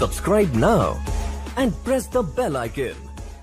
Subscribe now and press the bell icon.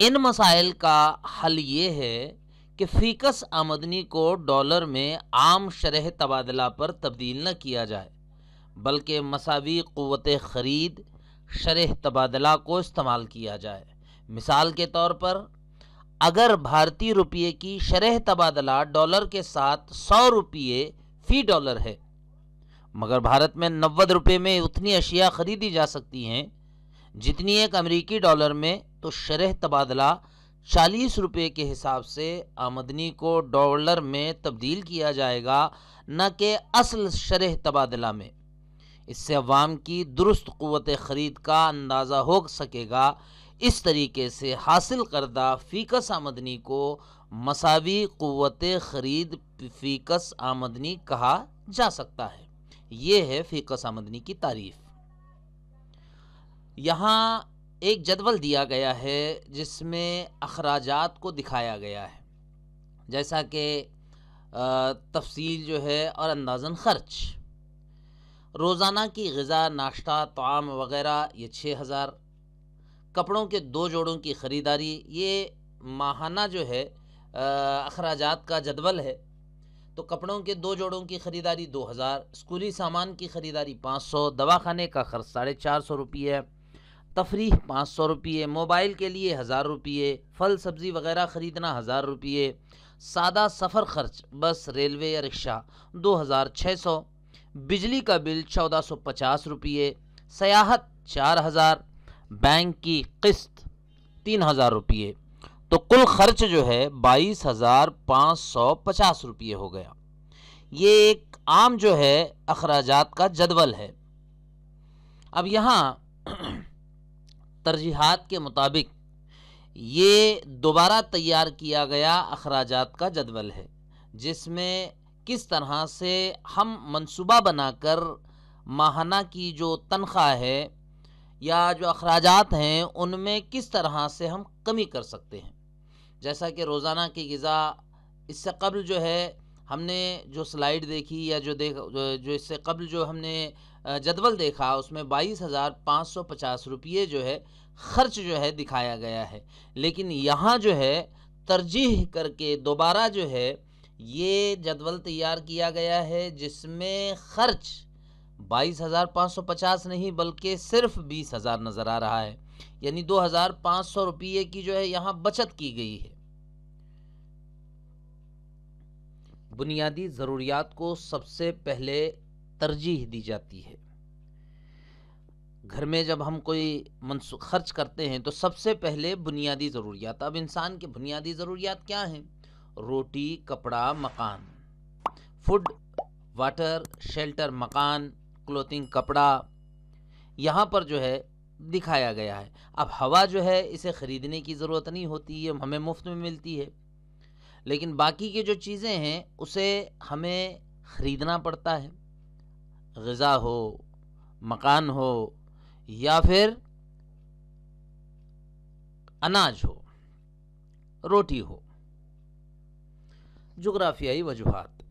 ان مسائل کا حل یہ ہے کہ فی کس آمدنی کو ڈالر میں عام شرح تبادلہ پر تبدیل نہ کیا جائے، بلکہ مساوی قوت خرید شرح تبادلہ کو استعمال کیا جائے۔ مثال کے طور پر اگر بھارتی روپیے کی شرح تبادلہ ڈالر کے ساتھ 100 روپیے فی ڈالر ہے، مگر بھارت میں 90 روپے میں اتنی اشیاء خریدی جا سکتی ہیں جتنی ایک امریکی ڈالر میں، تو شرح تبادلہ 40 روپے کے حساب سے آمدنی کو ڈالر میں تبدیل کیا جائے گا، نہ کہ اصل شرح تبادلہ میں۔ اس سے عوام کی درست قوت خرید کا اندازہ ہو سکے گا۔ اس طریقے سے حاصل کردہ فی کس آمدنی کو مساوی قوت خرید فی کس آمدنی کہا جا سکتا ہے۔ یہ ہے فی کس آمدنی کی تعریف۔ یہاں ایک جدول دیا گیا ہے جس میں اخراجات کو دکھایا گیا ہے، جیسا کہ تفصیل جو ہے اور اندازاً خرچ۔ روزانہ کی غذا، ناشتہ، طعام وغیرہ یہ 6000، کپڑوں کے 2 جوڑوں کی خریداری، یہ ماہانہ جو ہے اخراجات کا جدول ہے۔ تو کپڑوں کے 2 جوڑوں کی خریداری 2000، اسکولی سامان کی خریداری 500، دواخانے کا خرچ 450 روپیے، تفریح 500 روپیے، موبائل کے لیے 1000 روپیے، پھل سبزی وغیرہ خریدنا 1000 روپیے، سادہ سفر خرچ بس، ریلوے یا رکشہ 2600، بجلی کا بل 1450 روپیے، سیاحت 4000، بینک کی قسط 3000 روپیے، تو کل خرچ جو ہے 22550 روپیے ہو گیا۔ یہ ایک عام جو ہے اخراجات کا جدول ہے۔ اب یہاں ترجیحات کے مطابق یہ دوبارہ تیار کیا گیا اخراجات کا جدول ہے، جس میں کس طرح سے ہم منصوبہ بنا کر ماہانہ کی جو تنخواہ ہے یا جو اخراجات ہیں ان میں کس طرح سے ہم کمی کر سکتے ہیں۔ جیسا کہ روزانہ کی غذا، اس سے قبل جو ہے ہم نے جو سلائیڈ دیکھی یا جو اس سے قبل جو ہم نے جدول دیکھا، اس میں 22550 روپیے جو ہے خرچ جو ہے دکھایا گیا ہے، لیکن یہاں جو ہے ترجیح کر کے دوبارہ جو ہے یہ جدول تیار کیا گیا ہے جس میں خرچ 22550 نہیں بلکہ صرف 20000 نظر آ رہا ہے، یعنی 2500 روپیے کی جو ہے یہاں بچت کی گئی ہے۔ بنیادی ضروریات کو سب سے پہلے ترجیح دی جاتی ہے۔ گھر میں جب ہم کوئی خرچ کرتے ہیں تو سب سے پہلے بنیادی ضروریات۔ اب انسان کے بنیادی ضروریات کیا ہیں؟ روٹی، کپڑا، مکان، فوڈ، واٹر، شیلٹر، مکان، کلوتھنگ، کپڑا، یہاں پر جو ہے دکھایا گیا ہے۔ اب ہوا جو ہے اسے خریدنے کی ضرورت نہیں ہوتی، یہ ہمیں مفت میں ملتی ہے، لیکن باقی کی جو چیزیں ہیں اسے ہمیں خریدنا پڑتا ہے، غذا ہو، مکان ہو یا پھر اناج ہو، روٹی ہو۔ جغرافیائی وجوہات۔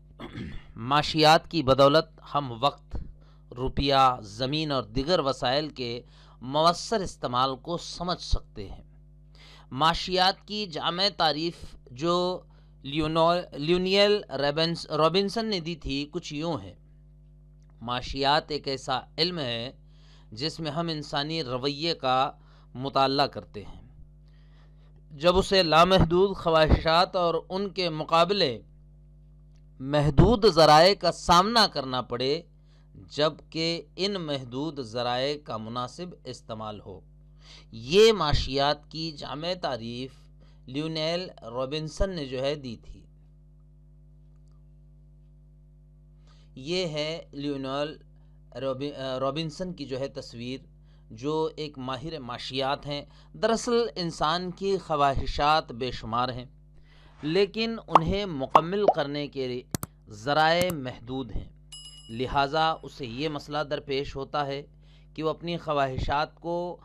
معاشیات کی بدولت ہم وقت، روپیہ، زمین اور دیگر وسائل کے مؤثر استعمال کو سمجھ سکتے ہیں۔ معاشیات کی جامع تعریف جو لیونیل رابنسن نے دی تھی کچھ یوں ہے: معاشیات ایک ایسا علم ہے جس میں ہم انسانی رویے کا مطالعہ کرتے ہیں جب اسے لامحدود خواہشات اور ان کے مقابلے محدود ذرائع کا سامنا کرنا پڑے، جبکہ ان محدود ذرائع کا مناسب استعمال ہو۔ یہ معاشیات کی جامع تعریف لیونیل رابنسن نے جو ہے دی تھی۔ یہ ہے لیونیل رابنسن کی جو ہے تصویر، جو ایک ماہر معاشیات ہیں۔ دراصل انسان کی خواہشات بے شمار ہیں، لیکن انہیں مکمل کرنے کے ذرائع محدود ہیں، لہٰذا اسے یہ مسئلہ درپیش ہوتا ہے کہ وہ اپنی خواہشات کو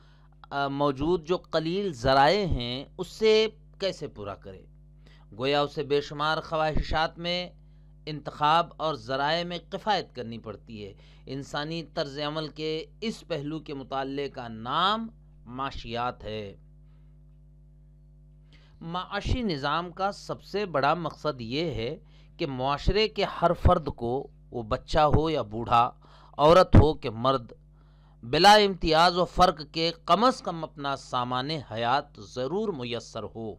موجود جو قلیل ذرائع ہیں اس سے کیسے پورا کرے۔ گویا اسے بے شمار خواہشات میں انتخاب اور ذرائع میں کفایت کرنی پڑتی ہے۔ انسانی طرز عمل کے اس پہلو کے مطالعے کا نام معاشیات ہے۔ معاشی نظام کا سب سے بڑا مقصد یہ ہے کہ معاشرے کے ہر فرد کو، وہ بچہ ہو یا بوڑھا، عورت ہو کہ مرد، بلا امتیاز و فرق کے کم از کم اپنا سامان حیات ضرور میسر ہو،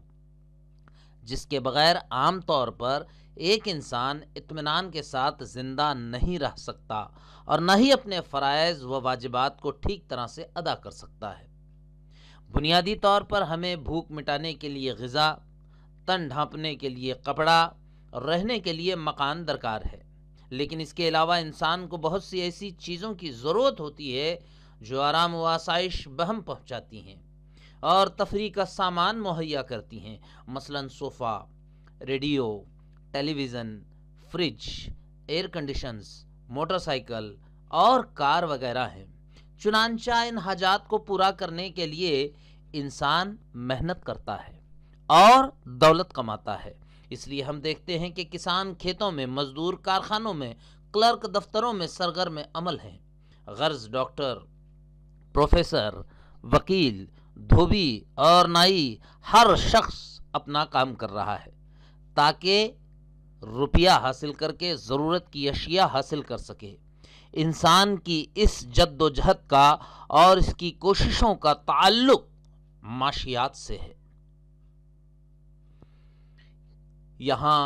جس کے بغیر عام طور پر ایک انسان اطمینان کے ساتھ زندہ نہیں رہ سکتا اور نہ ہی اپنے فرائض و واجبات کو ٹھیک طرح سے ادا کر سکتا ہے۔ بنیادی طور پر ہمیں بھوک مٹانے کے لیے غذا، تن ڈھانپنے کے لیے کپڑا اور رہنے کے لیے مکان درکار ہے، لیکن اس کے علاوہ انسان کو بہت سی ایسی چیزوں کی ضرورت ہوتی ہے جو آرام و آسائش بہم پہنچاتی ہیں اور تفریح کا سامان مہیا کرتی ہیں، مثلاً sofa, radio, television, fridge, air conditions, motorcycle اور کار وغیرہ ہیں۔ چنانچہ ان حاجات کو پورا کرنے کے لیے انسان محنت کرتا ہے اور دولت کماتا ہے۔ اس لیے ہم دیکھتے ہیں کہ کسان کھیتوں میں، مزدور کارخانوں میں، کلرک دفتروں میں سرگرم عمل ہیں، غرض ڈاکٹر، پروفیسر، وکیل، دھوبی اور نائی، ہر شخص اپنا کام کر رہا ہے تاکہ روپیہ حاصل کر کے ضرورت کی اشیاء حاصل کر سکے۔ انسان کی اس جد و جہد کا اور اس کی کوششوں کا تعلق معاشیات سے ہے۔ یہاں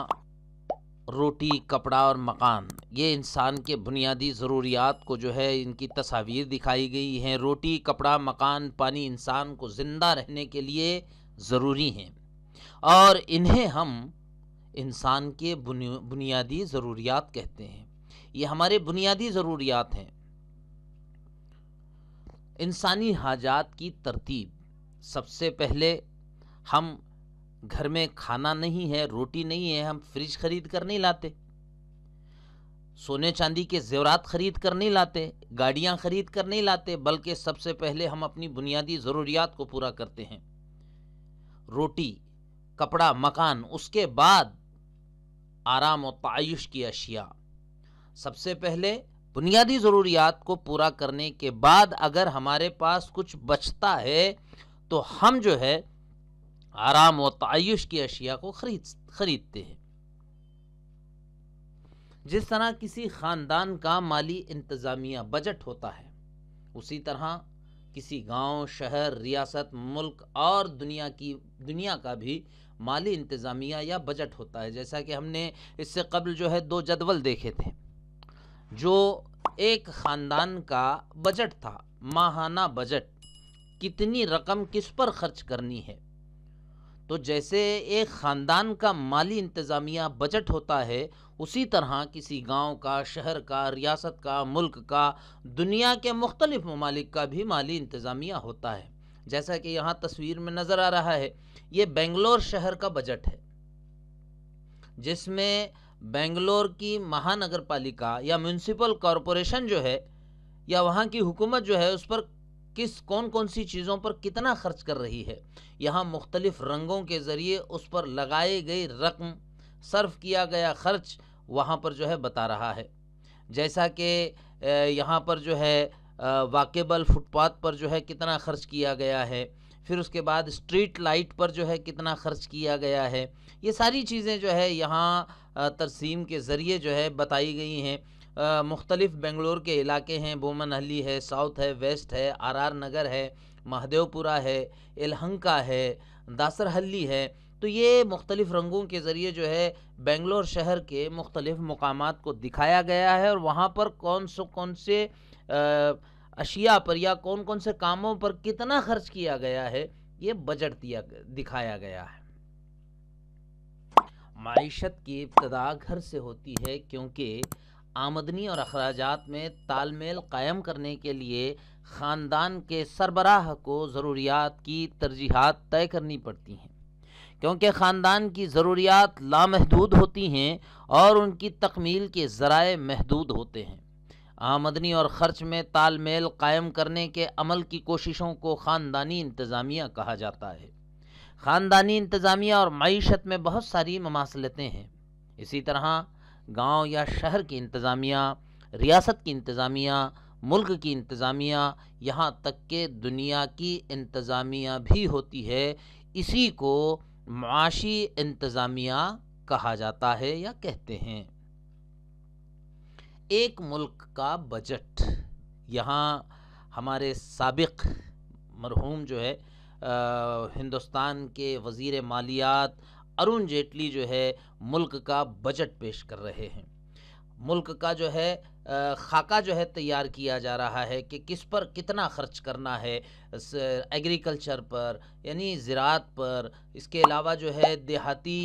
روٹی، کپڑا اور مکان، یہ انسان کے بنیادی ضروریات کو جو ہے ان کی تصاویر دکھائی گئی ہیں۔ روٹی، کپڑا، مکان، پانی انسان کو زندہ رہنے کے لیے ضروری ہیں اور انہیں ہم انسان کے بنیادی ضروریات کہتے ہیں۔ یہ ہمارے بنیادی ضروریات ہیں۔ انسانی حاجات کی ترتیب: سب سے پہلے ہم گھر میں کھانا نہیں ہے، روٹی نہیں ہے، ہم فریج خرید کر نہیں لاتے، سونے چاندی کے زیورات خرید کر نہیں لاتے، گاڑیاں خرید کر نہیں لاتے، بلکہ سب سے پہلے ہم اپنی بنیادی ضروریات کو پورا کرتے ہیں، روٹی، کپڑا، مکان، اس کے بعد آرام و تعیش کی اشیاء۔ سب سے پہلے بنیادی ضروریات کو پورا کرنے کے بعد اگر ہمارے پاس کچھ بچتا ہے تو ہم جو ہے آرام و تعیش کی اشیاء کو خریدتے ہیں۔ جس طرح کسی خاندان کا مالی انتظامیہ بجٹ ہوتا ہے، اسی طرح کسی گاؤں، شہر، ریاست، ملک اور دنیا کا بھی مالی انتظامیہ یا بجٹ ہوتا ہے۔ جیسا کہ ہم نے اس سے قبل جو ہے 2 جدول دیکھے تھے، جو ایک خاندان کا بجٹ تھا، ماہانہ بجٹ، کتنی رقم کس پر خرچ کرنی ہے۔ تو جیسے ایک خاندان کا مالی انتظامیہ بجٹ ہوتا ہے، اسی طرح کسی گاؤں کا، شہر کا، ریاست کا، ملک کا، دنیا کے مختلف ممالک کا بھی مالی انتظامیہ ہوتا ہے۔ جیسا کہ یہاں تصویر میں نظر آ رہا ہے، یہ بنگلور شہر کا بجٹ ہے، جس میں بنگلور کی مہانگر پالیکا یا میونسپل کارپوریشن جو ہے، یا وہاں کی حکومت جو ہے، اس پر کون سی چیزوں پر کتنا خرچ کر رہی ہے، یہاں مختلف رنگوں کے ذریعے اس پر لگائی گئی رقم، صرف کیا گیا خرچ وہاں پر جو ہے بتا رہا ہے۔ جیسا کہ یہاں پر جو ہے واقعبل فٹ پاتھ پر جو ہے کتنا خرچ کیا گیا ہے، پھر اس کے بعد اسٹریٹ لائٹ پر جو ہے کتنا خرچ کیا گیا ہے، یہ ساری چیزیں جو ہے یہاں ترسیم کے ذریعے جو ہے بتائی گئی ہیں۔ مختلف بنگلور کے علاقے ہیں، بومن ہلی ہے، ساؤتھ ہے، ویسٹ ہے، آر آر نگر ہے، مہادیو پورہ ہے، یلہنکا ہے، داسر ہلی ہے۔ تو یہ مختلف رنگوں کے ذریعے جو ہے بنگلور شہر کے مختلف مقامات کو دکھایا گیا ہے اور وہاں پر کون سے اشیاء پر یا کون سے کاموں پر کتنا خرچ کیا گیا ہے، یہ بجٹ دکھایا گیا ہے۔ معیشت کی ابتدا گھر سے ہوتی ہے، کیونکہ آمدنی اور اخراجات میں تال میل قائم کرنے کے لیے خاندان کے سربراہ کو ضروریات کی ترجیحات طے کرنی پڑتی ہیں، کیونکہ خاندان کی ضروریات لامحدود ہوتی ہیں اور ان کی تکمیل کے ذرائع محدود ہوتے ہیں۔ آمدنی اور خرچ میں تال میل قائم کرنے کے عمل کی کوششوں کو خاندانی انتظامیہ کہا جاتا ہے۔ خاندانی انتظامیہ اور معیشت میں بہت ساری مماثلتیں ہیں۔ اسی طرح گاؤں یا شہر کی انتظامیہ، ریاست کی انتظامیہ، ملک کی انتظامیہ، یہاں تک کہ دنیا کی انتظامیہ بھی ہوتی ہے۔ اسی کو معاشی انتظامیہ کہا جاتا ہے یا کہتے ہیں۔ ایک ملک کا بجٹ، یہاں ہمارے سابق مرحوم جو ہے ہندوستان کے وزیر مالیات ارون جیٹلی جو ہے ملک کا بجٹ پیش کر رہے ہیں۔ ملک کا جو ہے خاکہ جو ہے تیار کیا جا رہا ہے کہ کس پر کتنا خرچ کرنا ہے، ایگریکلچر پر یعنی زراعت پر، اس کے علاوہ جو ہے دیہاتی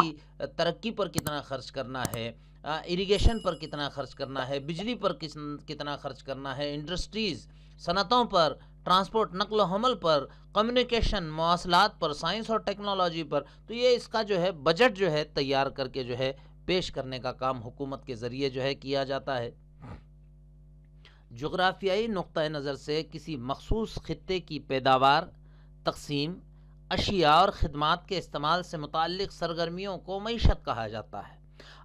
ترقی پر کتنا خرچ کرنا ہے، اریگیشن پر کتنا خرچ کرنا ہے، بجلی پر کتنا خرچ کرنا ہے، انڈسٹریز صنعتوں پر، ٹرانسپورٹ نقل و حمل پر، کمیونیکیشن مواصلات پر، سائنس اور ٹیکنالوجی پر۔ تو یہ اس کا جو ہے بجٹ جو ہے تیار کر کے جو ہے پیش کرنے کا کام حکومت کے ذریعے جو ہے کیا جاتا ہے۔ جغرافیائی نقطہ نظر سے کسی مخصوص خطے کی پیداوار، تقسیم، اشیاء اور خدمات کے استعمال سے متعلق سرگرمیوں کو معیشت کہا جاتا ہے۔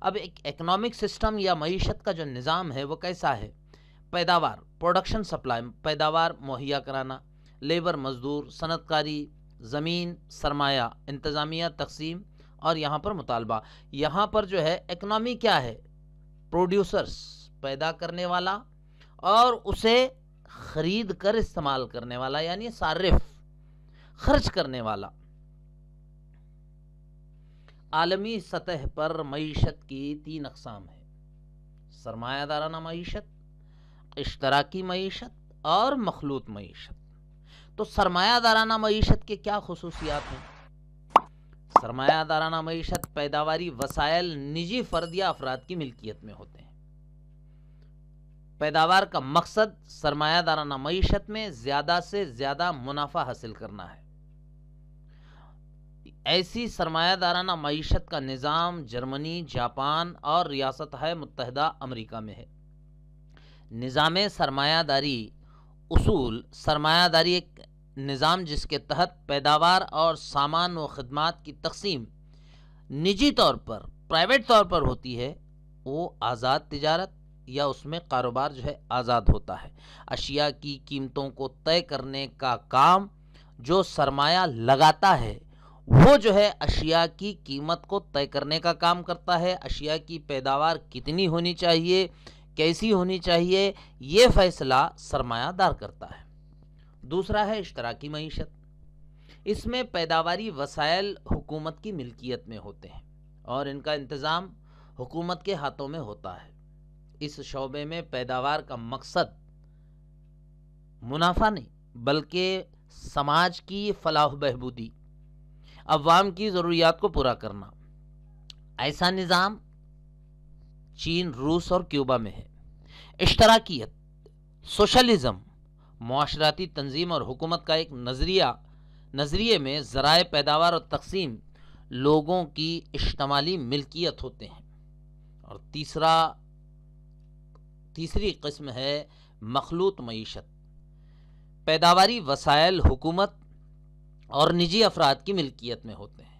اب ایک اکنامک سسٹم یا معیشت کا جو نظام ہے وہ کیسا ہے؟ پیداوار، پروڈکشن سپلائی، پیداوار مہیا کرانا، لیبر مزدور، صنعت کاری، زمین، سرمایہ، انتظامیہ، تقسیم اور یہاں پر مطالبہ۔ یہاں پر جو ہے اکنامی کیا ہے؟ پروڈیوسرز، پیدا کرنے والا اور اسے خرید کر استعمال کرنے والا، یعنی صارف، خرچ کرنے والا۔ عالمی سطح پر معیشت کی 3 اقسام ہیں: سرمایہ دارانہ معیشت، اشتراکی معیشت اور مخلوط معیشت۔ تو سرمایہ دارانہ معیشت کے کیا خصوصیات ہیں؟ سرمایہ دارانہ معیشت پیداواری وسائل نجی فرد یا افراد کی ملکیت میں ہوتے ہیں۔ پیداوار کا مقصد سرمایہ دارانہ معیشت میں زیادہ سے زیادہ منافع حاصل کرنا ہے۔ ایسی سرمایہ دارانہ معیشت کا نظام جرمنی، جاپان اور ریاستہائے متحدہ امریکہ میں ہے۔ نظام سرمایہ داری اصول: سرمایہ داری ایک نظام جس کے تحت پیداوار اور سامان و خدمات کی تقسیم نجی طور پر، پرائیویٹ طور پر ہوتی ہے۔ وہ آزاد تجارت یا اس میں کاروبار جو ہے آزاد ہوتا ہے۔ اشیاء کی قیمتوں کو طے کرنے کا کام جو سرمایہ لگاتا ہے وہ جو ہے اشیاء کی قیمت کو طے کرنے کا کام کرتا ہے۔ اشیاء کی پیداوار کتنی ہونی چاہیے، کیسی ہونی چاہیے، یہ فیصلہ سرمایہ دار کرتا ہے۔ دوسرا ہے اشتراکی معیشت۔ اس میں پیداواری وسائل حکومت کی ملکیت میں ہوتے ہیں اور ان کا انتظام حکومت کے ہاتھوں میں ہوتا ہے۔ اس شعبے میں پیداوار کا مقصد منافع نہیں بلکہ سماج کی فلاح و بہبودی، عوام کی ضروریات کو پورا کرنا۔ ایسا نظام چین، روس اور کیوبا میں ہے۔ اشتراکیت، سوشلزم، معاشرتی تنظیم اور حکومت کا ایک نظریے میں ذرائع پیداوار اور تقسیم لوگوں کی اجتماعی ملکیت ہوتے ہیں۔ اور تیسری قسم ہے مخلوط معیشت۔ پیداواری وسائل حکومت اور نجی افراد کی ملکیت میں ہوتے ہیں۔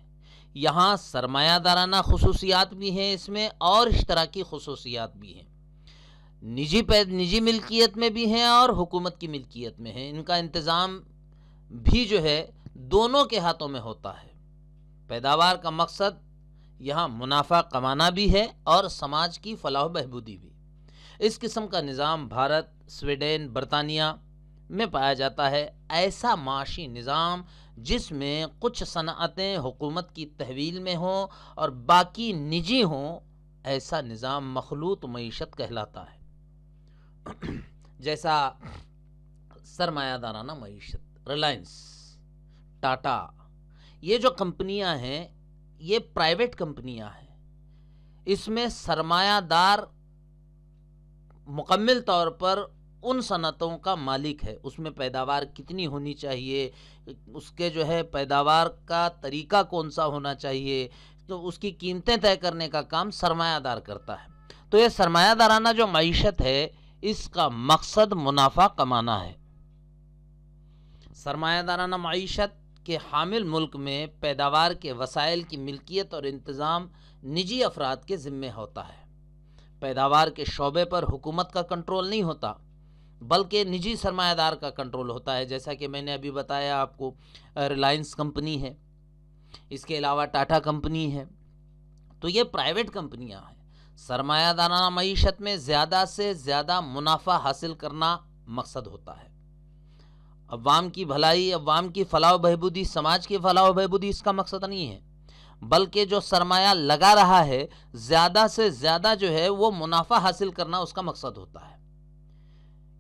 یہاں سرمایہ دارانہ خصوصیات بھی ہیں اس میں اور اشتراکی خصوصیات بھی ہیں۔ نجی ملکیت میں بھی ہیں اور حکومت کی ملکیت میں ہیں۔ ان کا انتظام بھی جو ہے دونوں کے ہاتھوں میں ہوتا ہے۔ پیداوار کا مقصد یہاں منافع کمانا بھی ہے اور سماج کی فلاح و بہبودی بھی۔ اس قسم کا نظام بھارت، سویڈن، برطانیہ میں پایا جاتا ہے۔ ایسا معاشی نظام جس میں کچھ صنعتیں حکومت کی تحویل میں ہوں اور باقی نجی ہوں، ایسا نظام مخلوط معیشت کہلاتا ہے۔ جیسا سرمایہ دارانہ معیشت، ریلائنس، ٹاٹا، یہ جو کمپنیاں ہیں یہ پرائیویٹ کمپنیاں ہیں۔ اس میں سرمایہ دار مکمل طور پر ان صنعتوں کا مالک ہے۔ اس میں پیداوار کتنی ہونی چاہیے، اس کے جو ہے پیداوار کا طریقہ کون سا ہونا چاہیے، تو اس کی قیمتیں طے کرنے کا کام سرمایہ دار کرتا ہے۔ تو یہ سرمایہ دارانہ جو معیشت ہے اس کا مقصد منافع کمانا ہے۔ سرمایہ دارانہ معیشت کے حامل ملک میں پیداوار کے وسائل کی ملکیت اور انتظام نجی افراد کے ذمے ہوتا ہے۔ پیداوار کے شعبے پر حکومت کا کنٹرول نہیں ہوتا بلکہ نجی سرمایہ دار کا کنٹرول ہوتا ہے۔ جیسا کہ میں نے ابھی بتایا آپ کو، ریلائنس کمپنی ہے اس کے علاوہ ٹاٹا کمپنی ہے. تو یہ پرائیویٹ کمپنیاں ہیں. سرمایہ دارانہ معیشت میں زیادہ سے زیادہ منافع حاصل کرنا مقصد ہوتا ہے. عوام کی بھلائی، عوام کی فلاح و بہبودی، سماج کی فلاح و بہبودی اس کا مقصد نہیں ہے، بلکہ جو سرمایہ لگا رہا ہے زیادہ سے زیادہ جو ہے وہ منافع حاصل کرنا اس کا مقصد ہوتا ہے.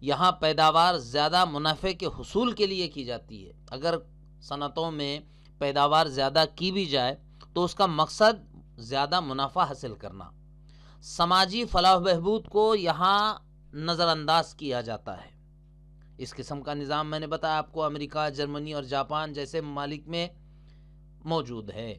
یہاں پیداوار زیادہ منافع کے حصول کے لیے کی جاتی ہے. اگر صنعتوں میں پیداوار زیادہ کی بھی جائے تو اس کا مقصد زیادہ منافع حاصل کرنا. سماجی فلاح و بہبود کو یہاں نظر انداز کیا جاتا ہے. اس قسم کا نظام میں نے بتایا آپ کو امریکہ، جرمنی اور جاپان جیسے ممالک میں موجود ہے.